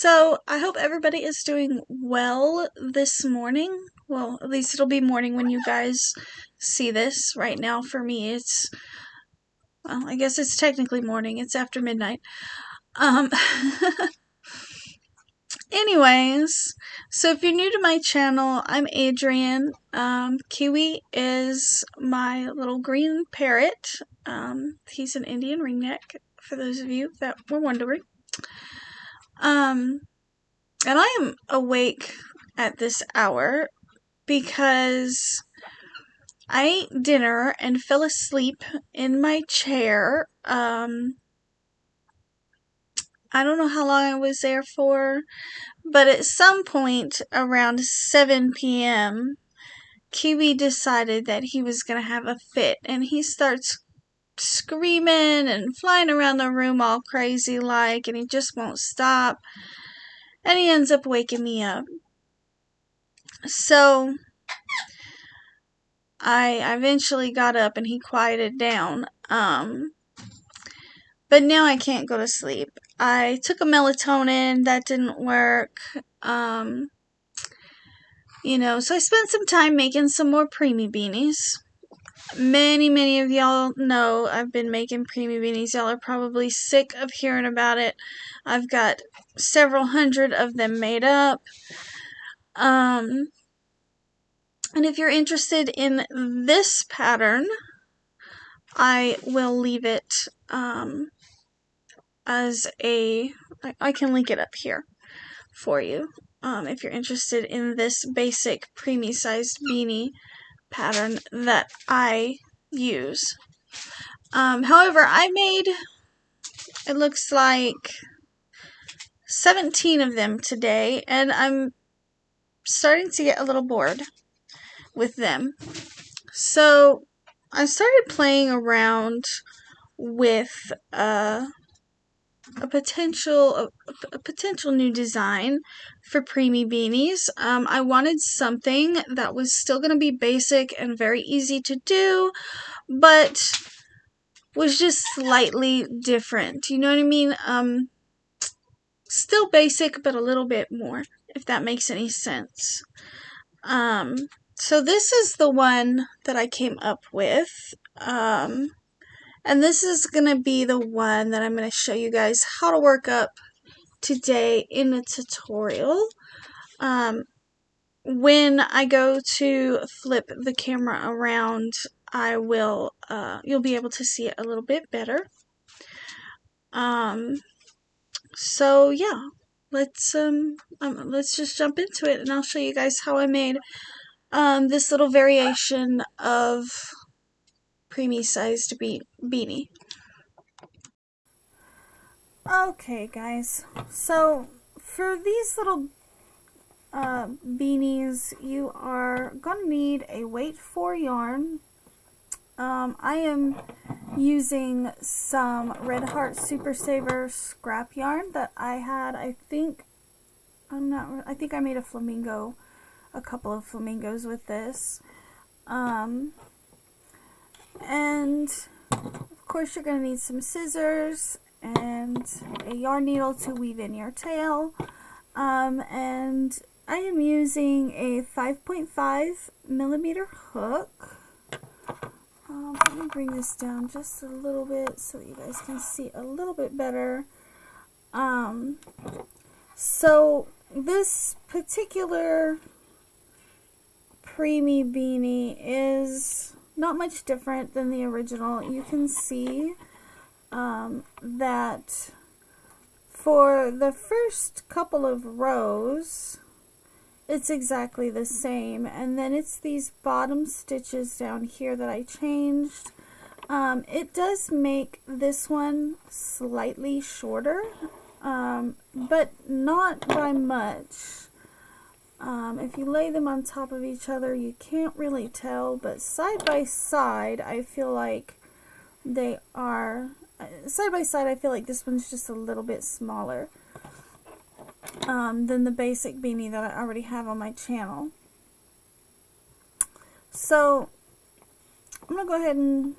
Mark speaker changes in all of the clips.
Speaker 1: So, I hope everybody is doing well this morning. Well, at least it'll be morning when you guys see this. Right now, for me, well, I guess it's technically morning. It's after midnight. Um, Anyways, so if you're new to my channel, I'm Adrian. Kiwi is my little green parrot. He's an Indian ringneck, for those of you that were wondering. And I am awake at this hour because I ate dinner and fell asleep in my chair. I don't know how long I was there for, but at some point around 7 p.m., Kiwi decided that he was going to have a fit, and he starts screaming and flying around the room all crazy like, and he just won't stop, and he ends up waking me up. So I eventually got up and he quieted down. But now I can't go to sleep. I took a melatonin, that didn't work. So I spent some time making some more Preemie beanies. Many of y'all know I've been making Preemie beanies. Y'all are probably sick of hearing about it. I've got several hundred of them made up. And if you're interested in this pattern, I will leave it I can link it up here for you if you're interested in this basic preemie sized beanie pattern that I use. However, I made, it looks like 17 of them today, and I'm starting to get a little bored with them. So I started playing around with a potential new design for Preemie beanies. I wanted something that was still going to be basic and very easy to do, but was just slightly different. You know what I mean? Still basic, but a little bit more, if that makes any sense. So this is the one that I came up with. And this is going to be the one that I'm going to show you guys how to work up today in the tutorial. When I go to flip the camera around, I will, you'll be able to see it a little bit better. So yeah, let's just jump into it, and I'll show you guys how I made this little variation of preemie sized beanie. Okay guys, so for these little beanies, you are going to need a weight 4 yarn. I am using some Red Heart Super Saver scrap yarn that I had. I think I made a couple of flamingos with this. And of course you're going to need some scissors and a yarn needle to weave in your tail. And I am using a 5.5 millimeter hook. Let me bring this down just a little bit so you guys can see a little bit better. So this particular Preemie beanie is not much different than the original. You can see that for the first couple of rows it's exactly the same, and then it's these bottom stitches down here that I changed. It does make this one slightly shorter, but not by much. If you lay them on top of each other, you can't really tell, but side by side, I feel like they are, side by side, I feel like this one's just a little bit smaller than the basic beanie that I already have on my channel. So, I'm going to go ahead and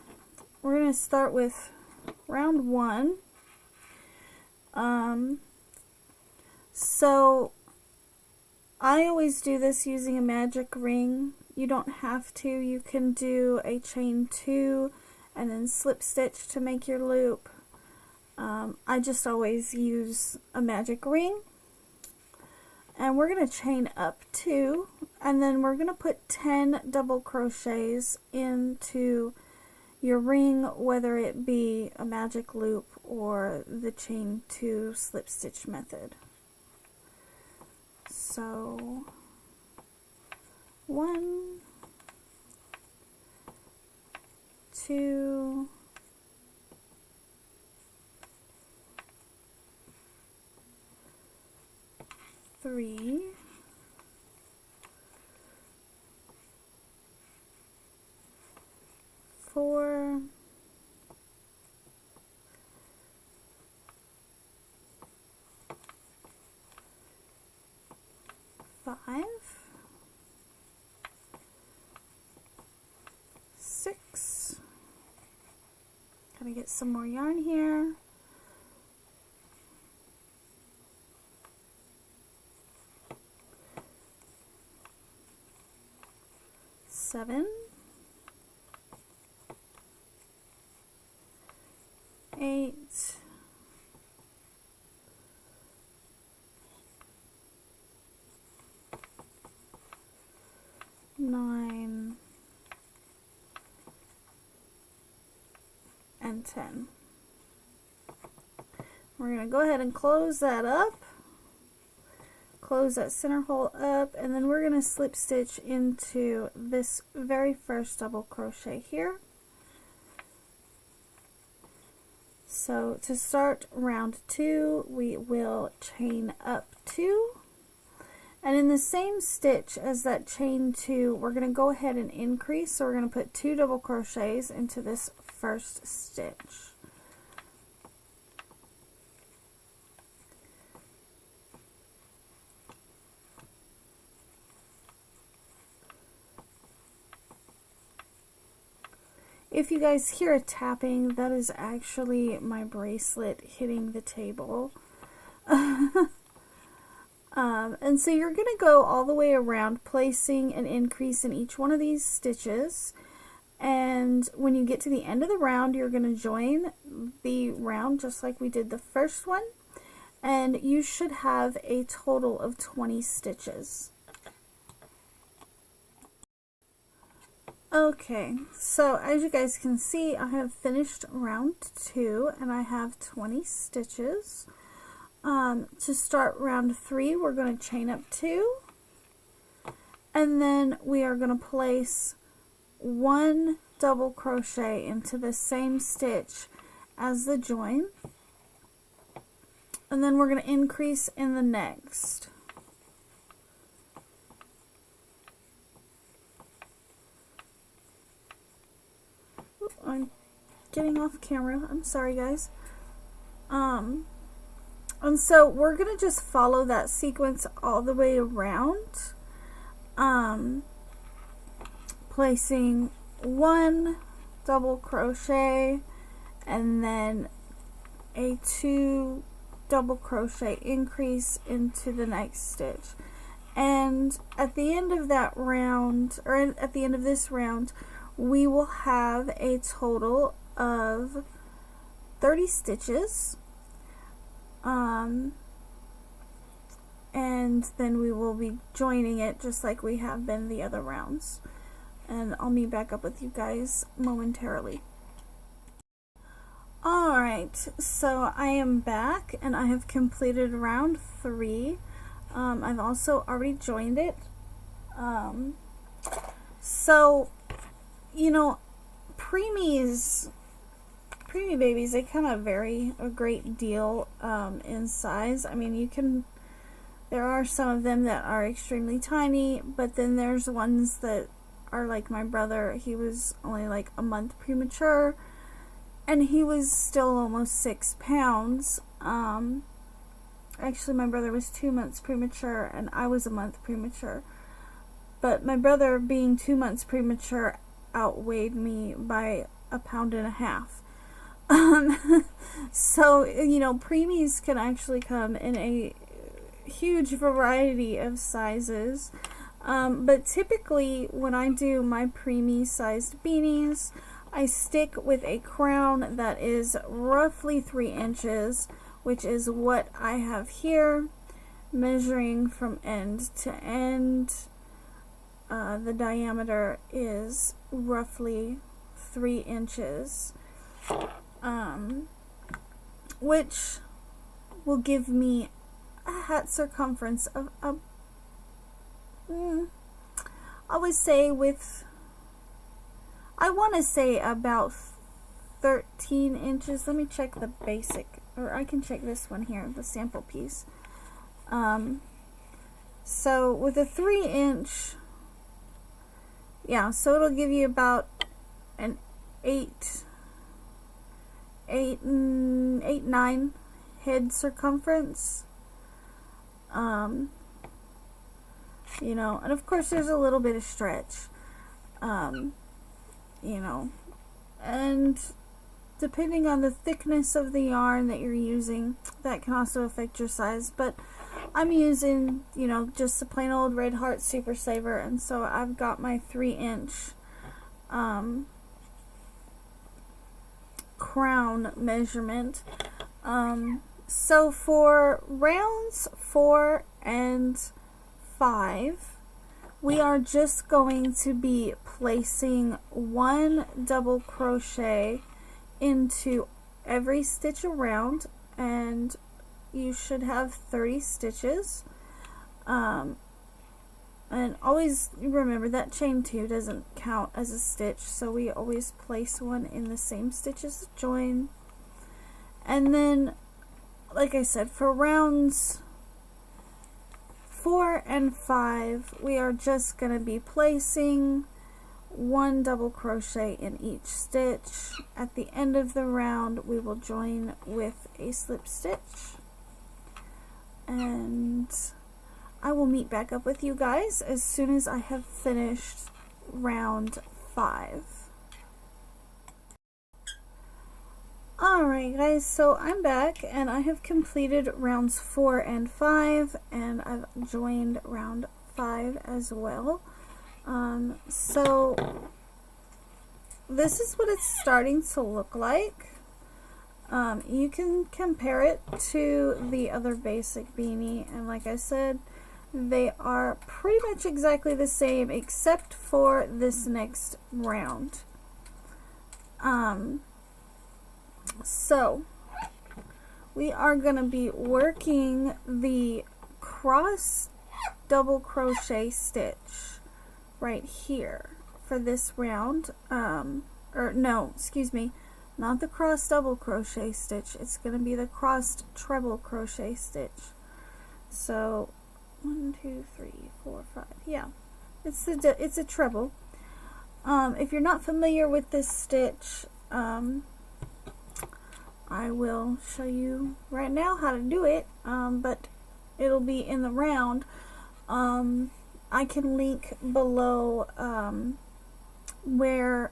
Speaker 1: we're going to start with round 1. So I always do this using a magic ring. You don't have to. You can do a chain 2 and then slip stitch to make your loop. I just always use a magic ring. And we're going to chain up 2, and then we're going to put 10 double crochets into your ring, whether it be a magic loop or the chain 2 slip stitch method. So 1, 2, 3, 4, 5, 6. Gotta get some more yarn here. 7, 8, 9, and 10. We're going to go ahead and close that up. Close that center hole up, and then we're going to slip stitch into this very first double crochet here. So to start round 2, we will chain up 2, and in the same stitch as that chain 2, we're going to go ahead and increase. So we're going to put 2 double crochets into this first stitch. If you guys hear a tapping, that is actually my bracelet hitting the table. And so you're going to go all the way around, placing an increase in each one of these stitches. And when you get to the end of the round, you're going to join the round just like we did the first one. And you should have a total of 20 stitches. Okay, so as you guys can see, I have finished round 2 and I have 20 stitches. To start round 3, we're going to chain up 2, and then we are going to place 1 double crochet into the same stitch as the join, and then we're going to increase in the next. I'm getting off camera. I'm sorry, guys. And so we're going to just follow that sequence all the way around, placing 1 double crochet and then a 2 double crochet increase into the next stitch. And at the end of that round, or at the end of this round, we will have a total of 30 stitches, and then we will be joining it just like we have been the other rounds, and I'll meet back up with you guys momentarily. Alright, so I am back and I have completed round 3. I've also already joined it. So you know, preemie babies, they kind of vary a great deal in size. I mean, there are some of them that are extremely tiny, but then there's ones that are like my brother. He was only like a month premature, and he was still almost 6 pounds. Actually, my brother was 2 months premature, and I was a month premature. But my brother, being 2 months premature, outweighed me by 1.5 pounds. So, you know, preemies can actually come in a huge variety of sizes. But typically when I do my preemie sized beanies, I stick with a crown that is roughly 3 inches, which is what I have here, measuring from end to end. The diameter is roughly 3 inches, which will give me a hat circumference of I would say I want to say about 13 inches. Let me check the basic, or I can check this one here, the sample piece. So with a 3-inch, yeah, so it'll give you about an 9 head circumference. You know, and of course there's a little bit of stretch, you know, and depending on the thickness of the yarn that you're using, that can also affect your size. But I'm using, you know, just a plain old Red Heart Super Saver, and so I've got my 3-inch crown measurement. So for rounds 4 and 5, we are just going to be placing 1 double crochet into every stitch around, and you should have 30 stitches. And always remember that chain 2 doesn't count as a stitch, so we always place 1 in the same stitch as the join. And then, like I said, for rounds 4 and 5, we are just going to be placing 1 double crochet in each stitch. At the end of the round, we will join with a slip stitch, and I will meet back up with you guys as soon as I have finished round 5. Alright guys, so I'm back and I have completed rounds 4 and 5, and I've joined round 5 as well. So this is what it's starting to look like. You can compare it to the other basic beanie, and like I said, they are pretty much exactly the same except for this next round. So we are going to be working the cross double crochet stitch right here for this round. Or no, excuse me, not the cross double crochet stitch. It's going to be the crossed treble crochet stitch. So 1, 2, 3, 4, 5. Yeah, it's a treble. If you're not familiar with this stitch, I will show you right now how to do it, but it'll be in the round. I can link below where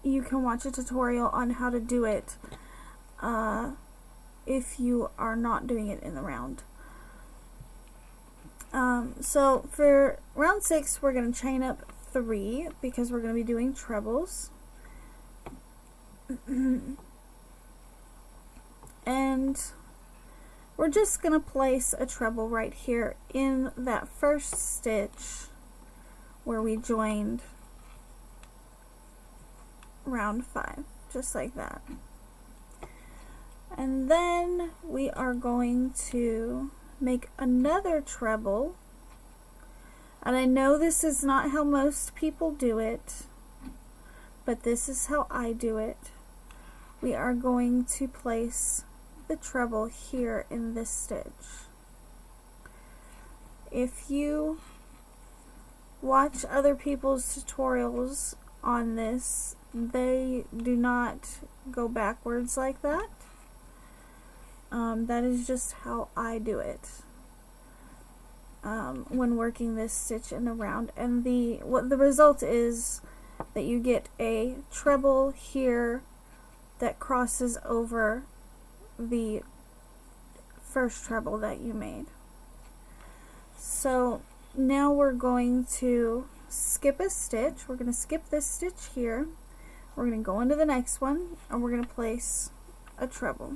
Speaker 1: you can watch a tutorial on how to do it if you are not doing it in the round. So for round 6, we're going to chain up 3 because we're going to be doing trebles. And we're just going to place a treble right here in that first stitch where we joined round 5, just like that. And then we are going to make another treble, and I know this is not how most people do it, but this is how I do it. We are going to place the treble here in this stitch. If you watch other people's tutorials on this, they do not go backwards like that. That is just how I do it when working this stitch in a round. And what the result is that you get a treble here that crosses over the first treble that you made. So now we're going to skip a stitch. We're going to skip this stitch here. We're going to go into the next one, and we're going to place a treble.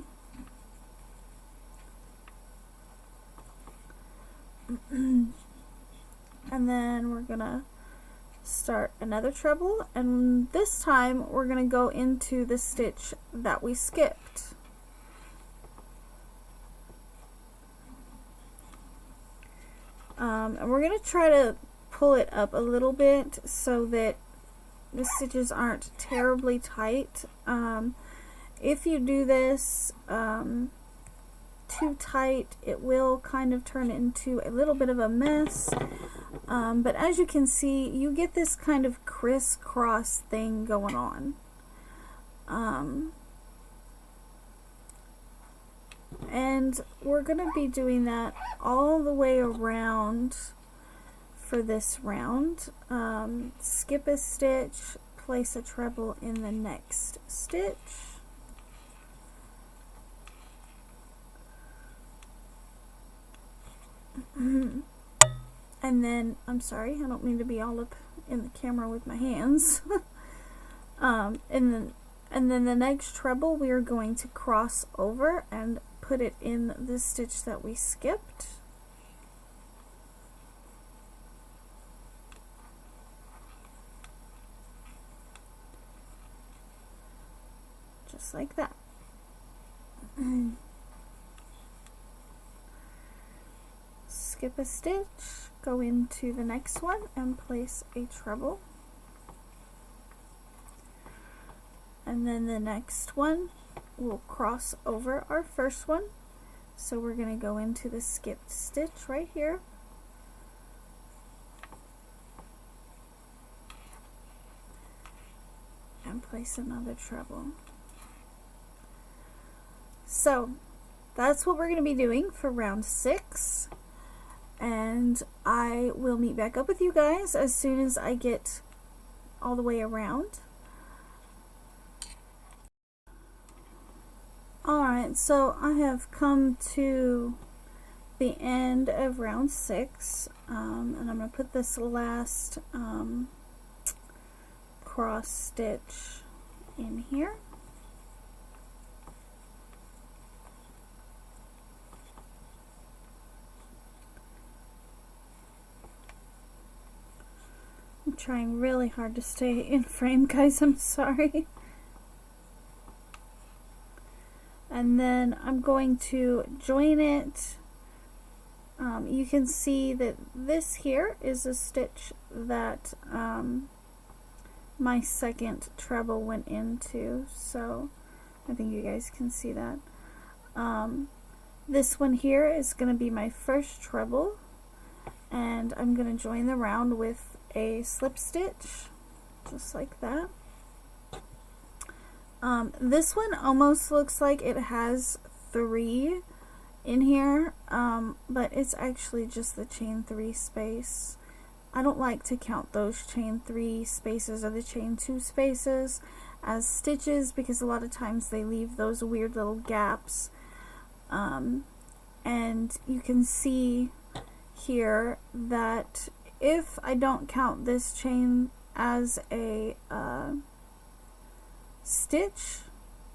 Speaker 1: And then we're going to start another treble, and this time we're going to go into the stitch that we skipped. And we're going to try to pull it up a little bit so that the stitches aren't terribly tight. If you do this too tight, it will kind of turn into a little bit of a mess. But as you can see, you get this kind of crisscross thing going on. And we're going to be doing that all the way around for this round. Skip a stitch, place a treble in the next stitch. And then, I'm sorry, I don't mean to be all up in the camera with my hands. And then the next treble we are going to cross over and put it in the stitch that we skipped. Just like that. Skip a stitch, go into the next one and place a treble. And then the next one will cross over our first one. So we're going to go into the skipped stitch right here. And place another treble. So that's what we're going to be doing for round 6. And I will meet back up with you guys as soon as I get all the way around. Alright, so I have come to the end of round 6, and I'm going to put this last cross stitch in here. I'm trying really hard to stay in frame, guys, I'm sorry. And then I'm going to join it. You can see that this here is a stitch that my second treble went into, so I think you guys can see that. This one here is going to be my first treble, and I'm going to join the round with a slip stitch, just like that. This one almost looks like it has 3 in here, but it's actually just the chain 3 space. I don't like to count those chain 3 spaces or the chain 2 spaces as stitches because a lot of times they leave those weird little gaps. And you can see here that if I don't count this chain as a stitch,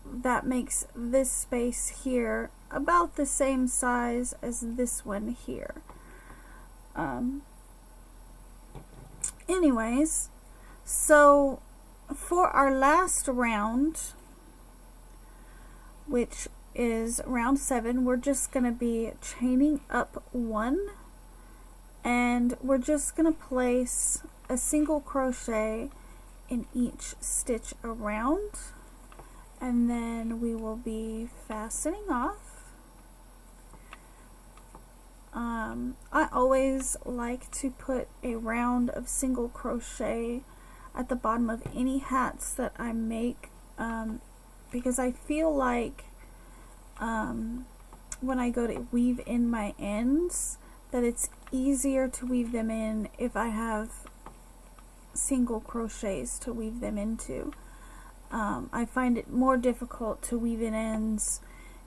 Speaker 1: that makes this space here about the same size as this one here. Anyways, so for our last round, which is round 7, we're just going to be chaining up 1, and we're just going to place a single crochet in each stitch around, and then we will be fastening off. I always like to put a round of single crochet at the bottom of any hats that I make, because I feel like when I go to weave in my ends that it's easier to weave them in if I have single crochets to weave them into. I find it more difficult to weave in ends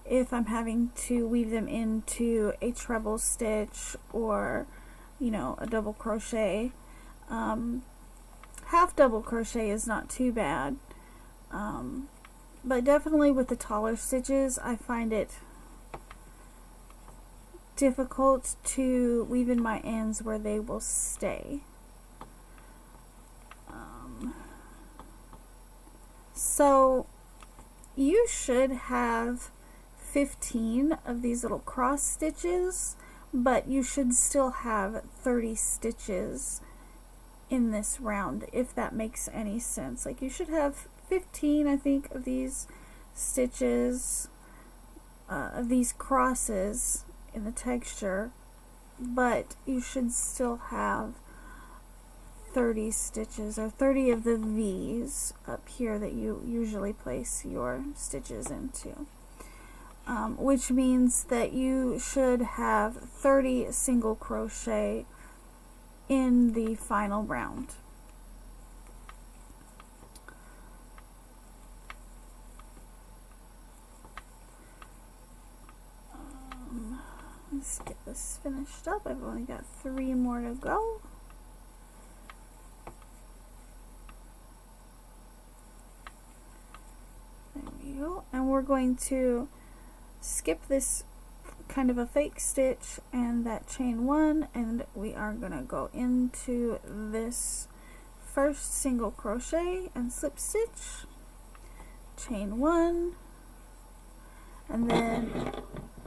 Speaker 1: if I'm having to weave them into a treble stitch or you know, a double crochet. Half double crochet is not too bad, but definitely with the taller stitches I find it difficult to weave in my ends where they will stay. So you should have 15 of these little cross stitches, but you should still have 30 stitches in this round, if that makes any sense. Like, you should have 15, I think, of these stitches, of these crosses in the texture, but you should still have 30 stitches, or 30 of the V's up here that you usually place your stitches into. Which means that you should have 30 single crochet in the final round. Let's get this finished up. I've only got 3 more to go. There we go. And we're going to skip this kind of a fake stitch and that chain 1, and we are gonna go into this first single crochet and slip stitch, chain 1, and then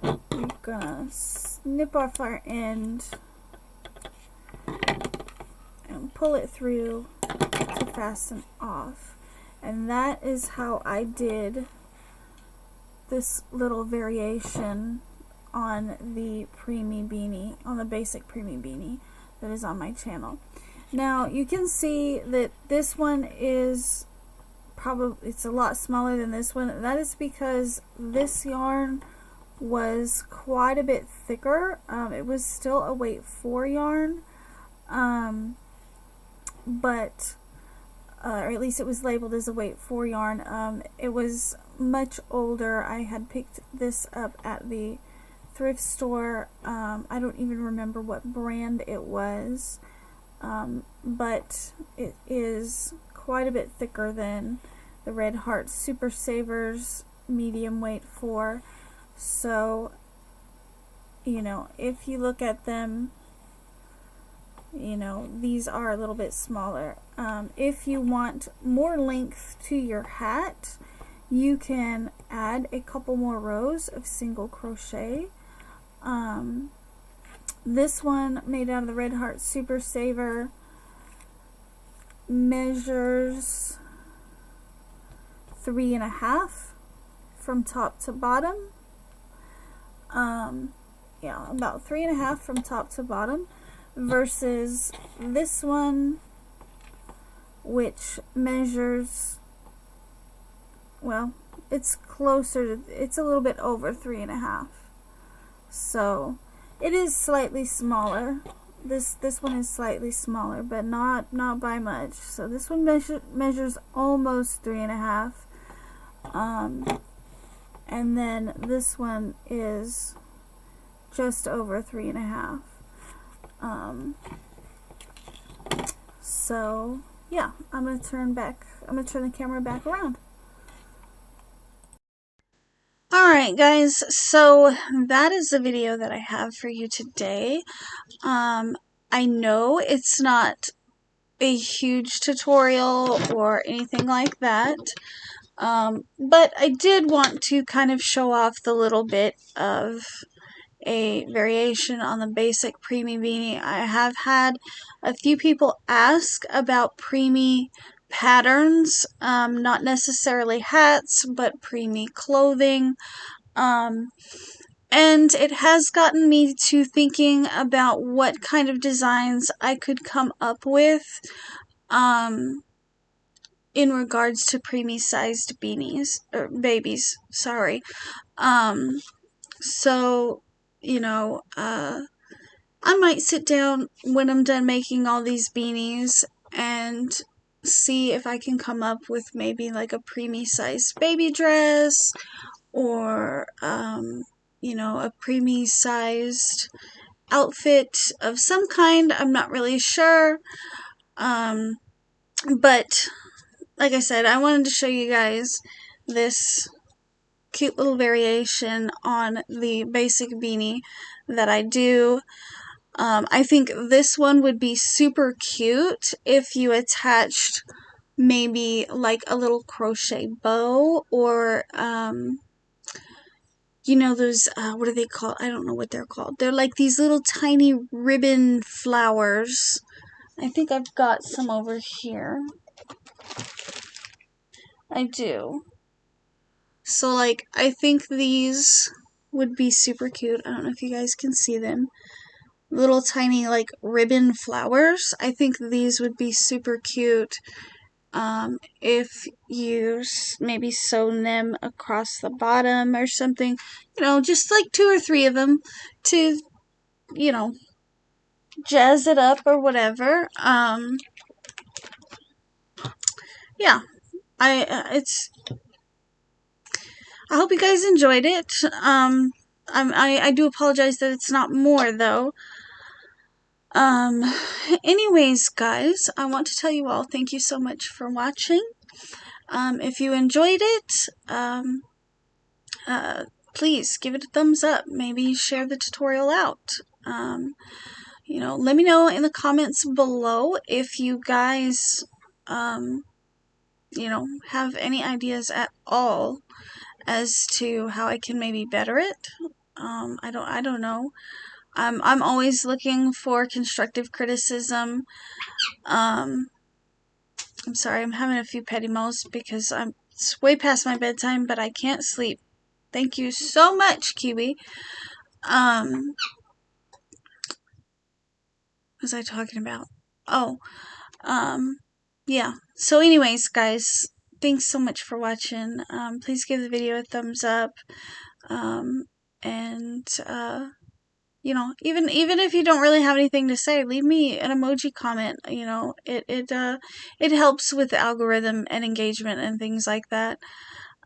Speaker 1: we're gonna snip off our end and pull it through to fasten off. And that is how I did this little variation on the Preemie beanie, on the basic Preemie beanie that is on my channel. Now you can see that this one is probably, it's a lot smaller than this one. That is because this yarn was quite a bit thicker. It was still a weight 4 yarn, but or at least it was labeled as a weight 4 yarn. It was much older. I had picked this up at the thrift store. I don't even remember what brand it was, but it is quite a bit thicker than the Red Heart Super Savers medium weight 4. So, you know, if you look at them, you know, these are a little bit smaller. If you want more length to your hat, you can add a couple more rows of single crochet. This one, made out of the Red Heart Super Saver, measures 3.5 from top to bottom. Yeah, about 3.5 from top to bottom, versus this one, which measures, well, it's closer to, it's a little bit over 3.5. So it is slightly smaller. This one is slightly smaller, but not by much. So this one measures almost 3.5. And then this one is just over 3.5. So yeah, I'm gonna turn the camera back around. Alright guys, so that is the video that I have for you today. I know it's not a huge tutorial or anything like that, but I did want to kind of show off the little bit of a variation on the basic Preemie beanie. I have had a few people ask about Preemie patterns, not necessarily hats, but Preemie clothing, and it has gotten me to thinking about what kind of designs I could come up with in regards to Preemie sized beanies, or babies, sorry. So, you know, I might sit down when I'm done making all these beanies and see if I can come up with maybe like a Preemie sized baby dress, or, you know, a Preemie sized outfit of some kind. I'm not really sure. But like I said, I wanted to show you guys this cute little variation on the basic beanie that I do. I think this one would be super cute if you attached maybe like a little crochet bow, or you know those what are they called? I don't know what they're called. They're like these little tiny ribbon flowers. I think I've got some over here. I do. So like I think these would be super cute. I don't know if you guys can see them. Little tiny like ribbon flowers. I think these would be super cute if you maybe sew them across the bottom or something. You know, just like 2 or 3 of them to, you know, jazz it up or whatever. Yeah, I hope you guys enjoyed it. I do apologize that it's not more though. Anyways, guys, I want to tell you all thank you so much for watching. If you enjoyed it, please give it a thumbs up. Maybe share the tutorial out. You know, let me know in the comments below if you guys, you know, have any ideas at all as to how I can maybe better it. I don't know. I'm always looking for constructive criticism. I'm sorry, I'm having a few petty moles because it's way past my bedtime, but I can't sleep. Thank you so much, Kiwi. What was I talking about? Oh, yeah. So anyways, guys, thanks so much for watching. Please give the video a thumbs up. And you know, even if you don't really have anything to say, leave me an emoji comment. You know, it helps with the algorithm and engagement and things like that.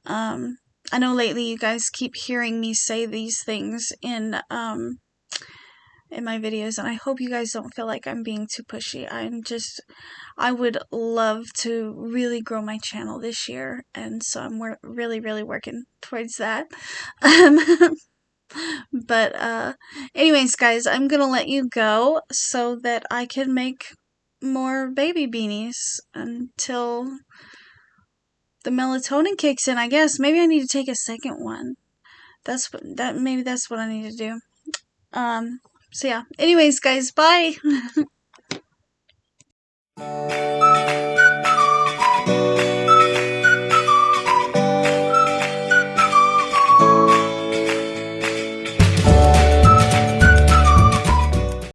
Speaker 1: I know lately you guys keep hearing me say these things in my videos, and I hope you guys don't feel like I'm being too pushy. I would love to really grow my channel this year, and so I'm really working towards that. But anyways, guys, I'm gonna let you go so that I can make more baby beanies until the melatonin kicks in, I guess. Maybe I need to take a second one. Maybe that's what I need to do. So yeah. Anyways, guys, bye.